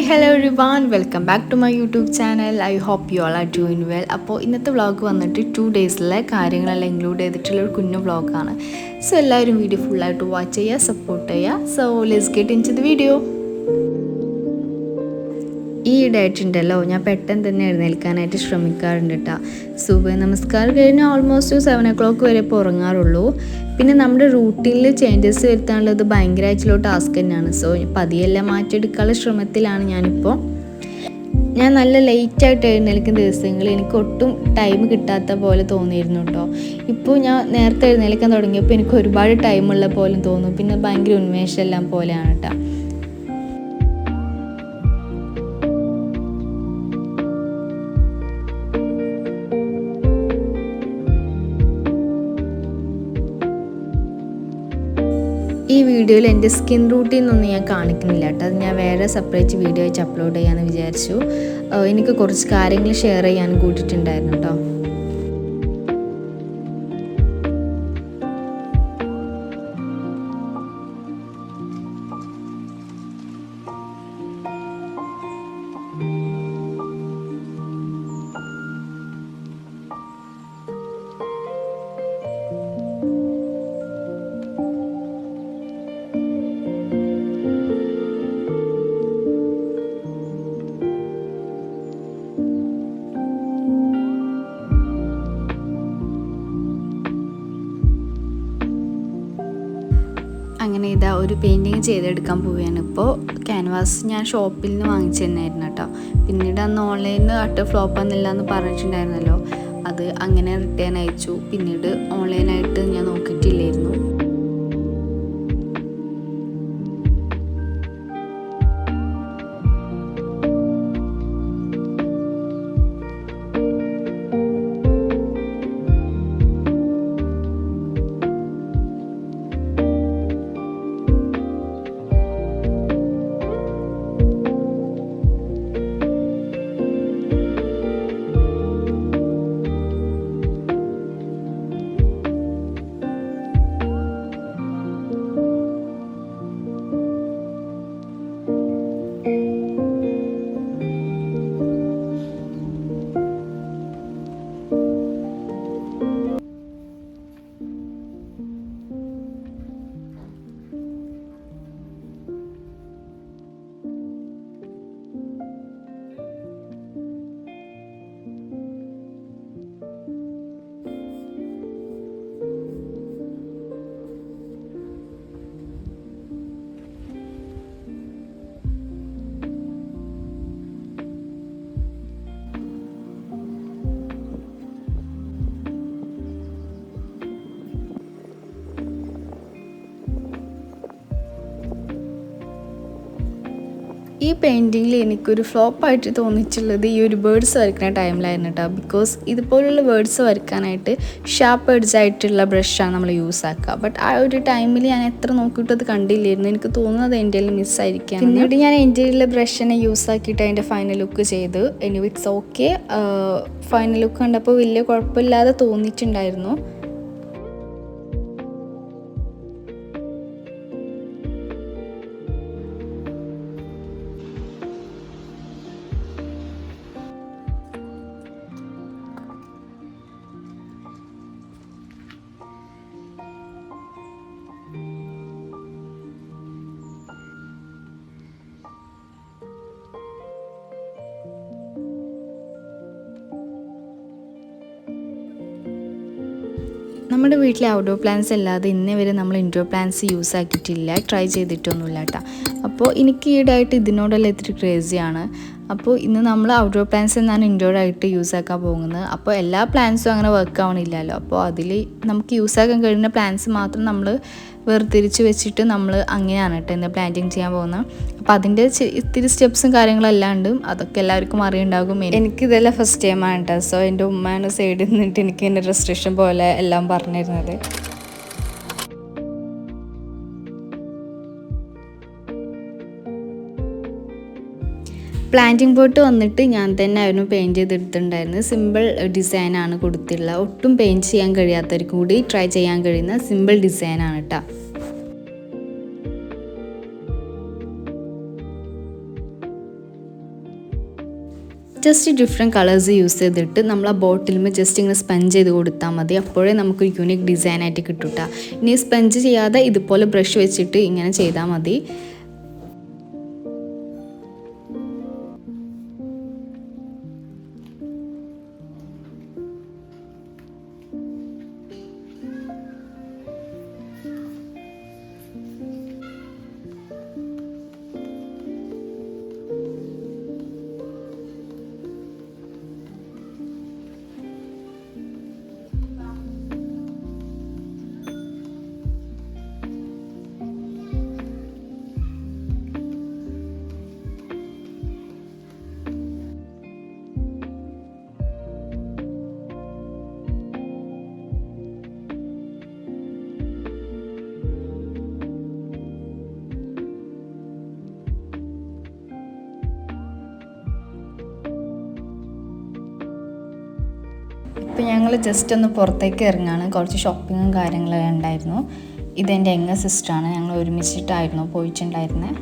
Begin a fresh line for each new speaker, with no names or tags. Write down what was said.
hello everyone, welcome back to my YouTube channel. I hope you all are doing well. അപ്പോൾ ഇന്നത്തെ vlog വന്നിട്ട് 2 ഡേയ്സിലെ കാര്യങ്ങളെല്ലാം include ചെയ്തിട്ടുള്ള ഒരു കുഞ്ഞു വ്ളോഗാണ്. സോ എല്ലാവരും വീഡിയോ ഫുള്ളായിട്ട് വാച്ച് ചെയ്യുക, സപ്പോർട്ട് ചെയ്യുക. So let's get into the video. ഈ ഇടയായിട്ടുണ്ടല്ലോ ഞാൻ പെട്ടെന്ന് തന്നെ എഴുന്നേൽക്കാനായിട്ട് ശ്രമിക്കാറുണ്ട് കേട്ടോ. സുബഹ് നമസ്കാരം കഴിഞ്ഞാൽ ഓൾമോസ്റ്റ് 7 o'clock വരെ ഇപ്പോൾ ഉറങ്ങാറുള്ളൂ. പിന്നെ നമ്മുടെ റൂട്ടീനിൽ ചേഞ്ചസ് വരുത്താനുള്ളത് ഭയങ്കരമായിട്ടുള്ള ടാസ്ക് തന്നെയാണ്. സോ പതിയെല്ലാം മാറ്റിയെടുക്കാനുള്ള ശ്രമത്തിലാണ് ഞാനിപ്പോൾ. ഞാൻ നല്ല ലേറ്റായിട്ട് എഴുന്നേൽക്കുന്ന ദിവസങ്ങളിൽ എനിക്ക് ഒട്ടും ടൈം കിട്ടാത്ത പോലെ തോന്നിയിരുന്നു കേട്ടോ. ഇപ്പോൾ ഞാൻ നേരത്തെ എഴുന്നേൽക്കാൻ തുടങ്ങിയപ്പോൾ എനിക്ക് ഒരുപാട് ടൈമുള്ള പോലെ തോന്നും. പിന്നെ ഭയങ്കര ഉന്മേഷമെല്ലാം പോലെയാണ് കേട്ടോ. ഈ വീഡിയോയിൽ എൻ്റെ സ്കിൻ റൂട്ടീനൊന്നും ഞാൻ കാണിക്കുന്നില്ല കേട്ടോ. അത് ഞാൻ വേറെ സെപ്പറേറ്റ് വീഡിയോ വെച്ച് അപ്ലോഡ് ചെയ്യാമെന്ന് വിചാരിച്ചു. എനിക്ക് കുറച്ച് കാര്യങ്ങൾ ഷെയർ ചെയ്യാൻ കൂട്ടിയിട്ടുണ്ടായിരുന്നു കേട്ടോ. അങ്ങനെ ഇതാ ഒരു പെയിൻറ്റിങ് ചെയ്തെടുക്കാൻ പോവുകയാണ്. ഇപ്പോൾ ക്യാൻവാസ് ഞാൻ ഷോപ്പിൽ നിന്ന് വാങ്ങിച്ചു തന്നെയായിരുന്നു കേട്ടോ. പിന്നീട് അന്ന് ഓൺലൈനിൽ അട്ടർ ഫ്ലോപ്പ് എന്നില്ല എന്ന് പറഞ്ഞിട്ടുണ്ടായിരുന്നല്ലോ, അത് അങ്ങനെ റിട്ടേൺ അയച്ചു. പിന്നീട് ഓൺലൈനായിട്ട് ഞാൻ നോക്കിയിട്ടില്ലായിരുന്നു. ഈ പെയിൻറ്റിങ്ങിൽ എനിക്കൊരു ഫ്ലോപ്പായിട്ട് തോന്നിയിട്ടുള്ളത് ഈ ഒരു ബേർഡ്സ് വരയ്ക്കുന്ന ടൈമിലായിരുന്നു കേട്ടോ. ബിക്കോസ് ഇതുപോലുള്ള ബേർഡ്സ് വരയ്ക്കാനായിട്ട് ഷാർപ്പ് എഡ്ജ് ആയിട്ടുള്ള ബ്രഷാണ് നമ്മൾ യൂസ് ആക്കുക. ബട്ട് ആ ഒരു ടൈമിൽ ഞാൻ എത്ര നോക്കിയിട്ട് അത് കണ്ടില്ലായിരുന്നു. എനിക്ക് തോന്നുന്നത് എൻ്റെ മിസ്സായിരിക്കാം. പിന്നീട് ഞാൻ എൻ്റെ ബ്രഷിനെ യൂസ് ആക്കിയിട്ട് അതിൻ്റെ ഫൈനൽ ലുക്ക് ചെയ്തു. Anyway it's okay. Final look കണ്ടപ്പോൾ വലിയ കുഴപ്പമില്ലാതെ തോന്നിയിട്ടുണ്ടായിരുന്നു. നമ്മുടെ വീട്ടിലെ ഔട്ട്ഡോർ പ്ലാന്റ്സ് അല്ലാതെ ഇന്നേ വരെ നമ്മൾ ഇൻഡോർ പ്ലാന്റ്സ് യൂസ് ആക്കിയിട്ടില്ല, ട്രൈ ചെയ്തിട്ടൊന്നുമില്ല കേട്ടോ. അപ്പോൾ എനിക്ക് ഈടായിട്ട് ഇതിനോടെല്ലാം ഇത്തിരി ക്രേസിയാണ്. അപ്പോൾ ഇന്ന് നമ്മൾ ഔട്ട്ഡോർ പ്ലാന്റ്സ് എന്നാണ് ഇൻഡോർ ആയിട്ട് യൂസ് ആക്കാൻ പോകുന്നത്. അപ്പോൾ എല്ലാ പ്ലാന്റ്സും അങ്ങനെ വർക്ക് ആവണില്ലല്ലോ. അപ്പോൾ അതിൽ നമുക്ക് യൂസ് ആക്കാൻ കഴിയുന്ന പ്ലാന്റ്സ് മാത്രം നമ്മൾ വേർതിരിച്ച് വെച്ചിട്ട് നമ്മൾ അങ്ങനെയാണ് കേട്ടോ ഇന്ന് പ്ലാന്റിങ് ചെയ്യാൻ പോകുന്നത്. അപ്പോൾ അതിൻ്റെ ഇത്തിരി സ്റ്റെപ്സും കാര്യങ്ങളെല്ലാം ഉണ്ട്. അതൊക്കെ എല്ലാവർക്കും അറിയുണ്ടാകും. എനിക്കിതെല്ലാം ഫസ്റ്റ് ടൈമാണ് കേട്ടോ. സോ എൻ്റെ ഉമ്മാണ് സൈഡിൽ നിന്നിട്ട് എനിക്ക് എൻ്റെ റെസ്ട്രിക്ഷൻ പോലെ എല്ലാം പറഞ്ഞിരുന്നത്. പ്ലാന്റിംഗ് പോട്ട് വന്നിട്ട് ഞാൻ തന്നെ ആയിരുന്നു പെയിൻറ്റ് ചെയ്തെടുത്തിട്ടുണ്ടായിരുന്നത്. സിമ്പിൾ ഡിസൈനാണ് കൊടുത്തിട്ടുള്ളത്. ഒട്ടും പെയിൻറ്റ് ചെയ്യാൻ കഴിയാത്തവർക്ക് കൂടി ട്രൈ ചെയ്യാൻ കഴിയുന്ന സിമ്പിൾ ഡിസൈനാണ് കേട്ടോ. ജസ്റ്റ് ഡിഫറെൻറ്റ് കളേഴ്സ് യൂസ് ചെയ്തിട്ട് നമ്മൾ ആ ബോട്ടിലുമ്പോൾ ജസ്റ്റ് ഇങ്ങനെ സ്പഞ്ച് ചെയ്ത് കൊടുത്താൽ മതി. അപ്പോഴേ നമുക്ക് യൂണിക് ഡിസൈനായിട്ട് കിട്ടും. ഇനി സ്പഞ്ച് ചെയ്യാതെ ഇതുപോലെ ബ്രഷ് വെച്ചിട്ട് ഇങ്ങനെ ചെയ്താൽ മതി. ഇപ്പോൾ ഞങ്ങൾ ജസ്റ്റ് ഒന്ന് പുറത്തേക്ക് ഇറങ്ങാണ്. കുറച്ച് ഷോപ്പിങ്ങും കാര്യങ്ങളൊക്കെ ഉണ്ടായിരുന്നു. ഇതെൻ്റെ യങ്ങർ സിസ്റ്ററാണ്. ഞങ്ങൾ ഒരുമിച്ചിട്ടായിരുന്നു പോയിട്ടുണ്ടായിരുന്നത്.